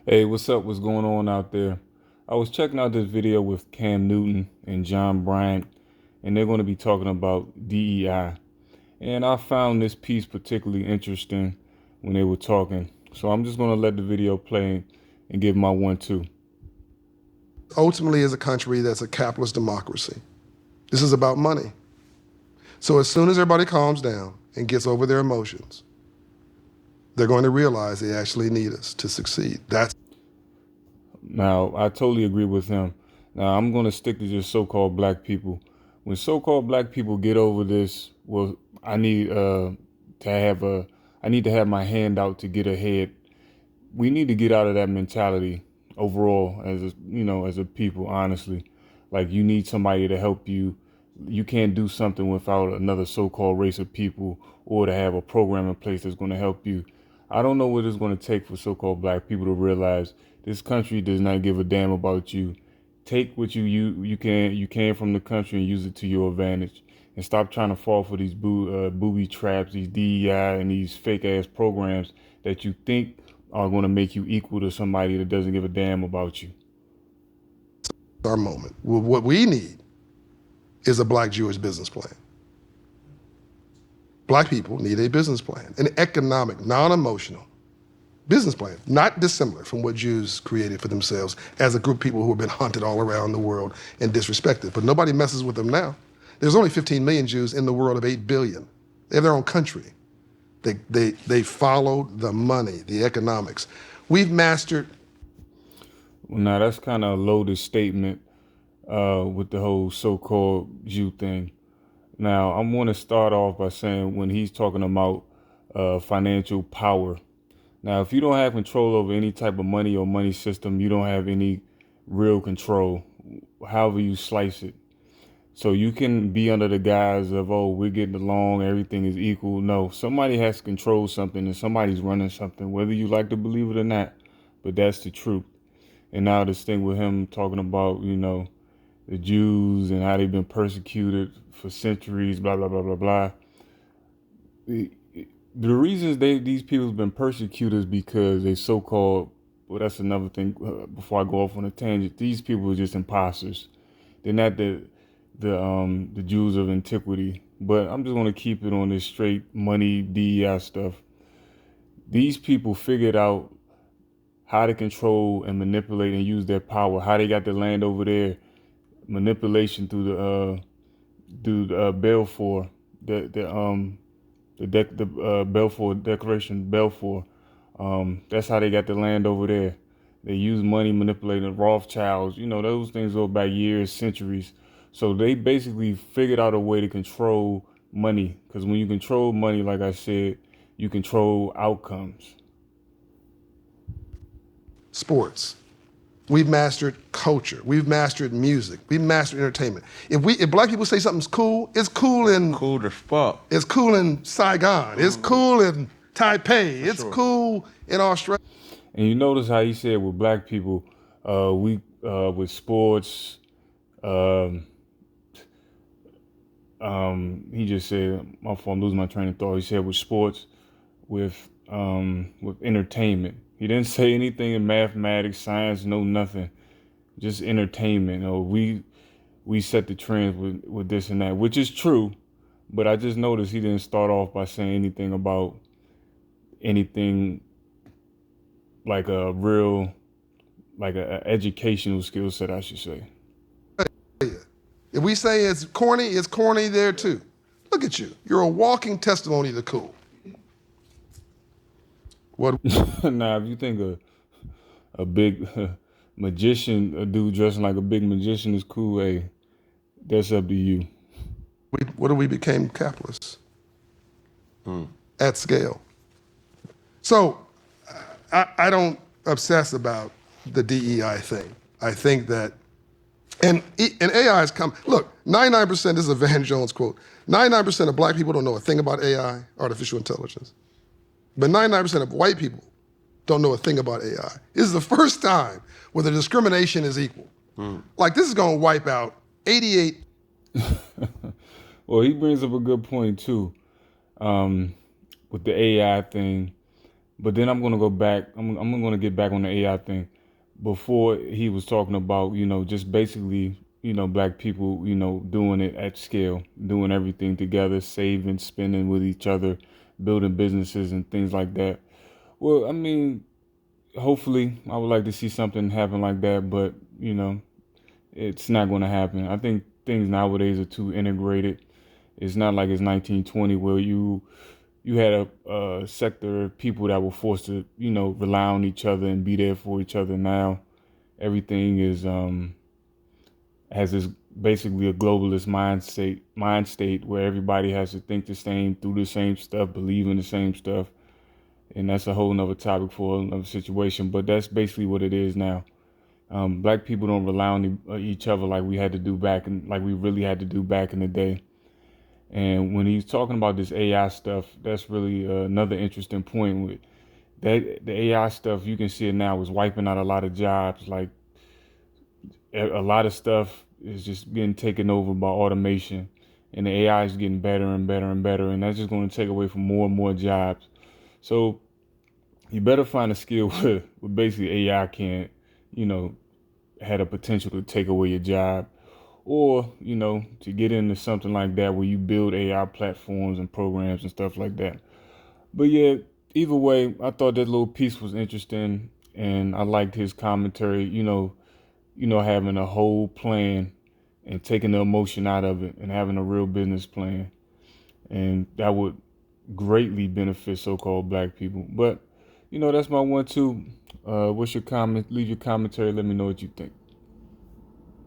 Hey, what's up? What's going on out there? I was checking out this video with Cam Newton and John Bryant, and they're going to be talking about DEI. And I found this piece particularly interesting when they were talking. So I'm just going to let the video play and give my 1-2. Ultimately is a country that's a capitalist democracy. This is about money. So as soon as everybody calms down and gets over their emotions, they're going to realize they actually need us to succeed. That's Now, I totally agree with him. Now, I'm going to stick to just so-called black people. When so-called black people get over this, well, I need to have a, I need to have my hand out to get ahead. We need to get out of that mentality overall as a people, honestly. Like you need somebody to help you. You can't do something without another so-called race of people or to have a program in place that's going to help you. I don't know what it's going to take for so-called black people to realize this country does not give a damn about you. Take what you can from the country and use it to your advantage, and stop trying to fall for these booby traps, these DEI and these fake ass programs that you think are going to make you equal to somebody that doesn't give a damn about you. our moment. Well, what we need is a black Jewish business plan. Black people need a business plan, an economic, non-emotional business plan, not dissimilar from what Jews created for themselves as a group of people who have been hunted all around the world and disrespected. But nobody messes with them now. There's only 15 million Jews in the world of 8 billion. They have their own country. They followed the money, the economics. We've mastered. Well, now that's kind of a loaded statement with the whole so-called Jew thing. Now, I'm going to start off by saying when he's talking about financial power. Now, if you don't have control over any type of money or money system, you don't have any real control, however you slice it. So you can be under the guise of, oh, we're getting along, everything is equal. No, somebody has to control something and somebody's running something, whether you like to believe it or not. But that's the truth. And now this thing with him talking about, the Jews and how they've been persecuted for centuries, blah, blah, blah, blah, blah. The reasons these people have been persecuted is because they so-called, well, that's another thing before I go off on a tangent. These people are just imposters. They're not the Jews of antiquity. But I'm just going to keep it on this straight money DEI stuff. These people figured out how to control and manipulate and use their power, how they got the land over there, manipulation through the Balfour, the Balfour Declaration, Balfour. That's how they got the land over there. They use money, manipulating Rothschilds. Those things go back years, centuries. So they basically figured out a way to control money. Because when you control money, like I said, you control outcomes. Sports. We've mastered culture. We've mastered music. We've mastered entertainment. If black people say something's cool, it's cool in Cool as fuck. it's cool in Saigon. It's cool in Taipei. It's cool in Australia. And you notice how he said with black people, we with sports, um, he just said, my fault, I'm losing my train of thought. He said with sports, with entertainment. He didn't say anything in mathematics, science, no nothing. Just entertainment. We set the trends with this and that, which is true. But I just noticed he didn't start off by saying anything about anything like a real, like a educational skill set, I should say. If we say it's corny there too. Look at you. You're a walking testimony to cool. What Now, if you think a big magician, a dude dressing like a big magician is cool, hey, that's up to you. what do we became capitalists at scale? So I don't obsess about the DEI thing. I think that, and AI has come, look, 99%, this is a Van Jones quote, 99% of black people don't know a thing about AI, artificial intelligence. But 99% of white people don't know a thing about AI. This is the first time where the discrimination is equal. Like this is gonna wipe out 88. Well, he brings up a good point too, with the AI thing. But then I'm gonna go back. I'm gonna get back on the AI thing. Before he was talking about, just basically, black people, doing it at scale, doing everything together, saving, spending with each other, building businesses and things like that. Well, I mean, hopefully, I would like to see something happen like that, but it's not going to happen. I think things nowadays are too integrated. It's not like it's 1920 where you had a sector of people that were forced to, rely on each other and be there for each other. Now everything is has this basically a globalist mind state where everybody has to think the same, do the same stuff, believe in the same stuff, and that's a whole nother topic for another situation. But that's basically what it is now. Black people don't rely on each other like we had to do like we really had to do back in the day. And when he's talking about this AI stuff, that's really another interesting point. With that, the AI stuff, you can see it now is wiping out a lot of jobs. Like a lot of stuff is just getting taken over by automation, and the AI is getting better and better and better, and that's just going to take away from more and more jobs. So you better find a skill where basically AI can't, you know, had a potential to take away your job, or to get into something like that where you build AI platforms and programs and stuff like that. But yeah, either way, I thought that little piece was interesting, and I liked his commentary. Having a whole plan and taking the emotion out of it and having a real business plan, and that would greatly benefit so-called black people. But that's my 1-2. What's your comment? Leave your commentary. Let me know what you think.